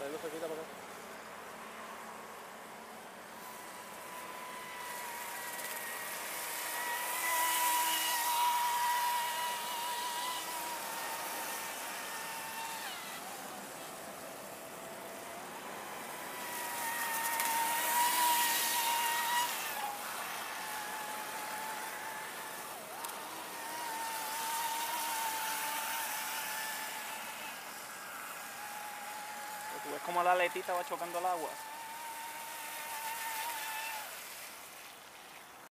Traerlo cerquita para acá. Tú ves como la aletita va chocando al agua.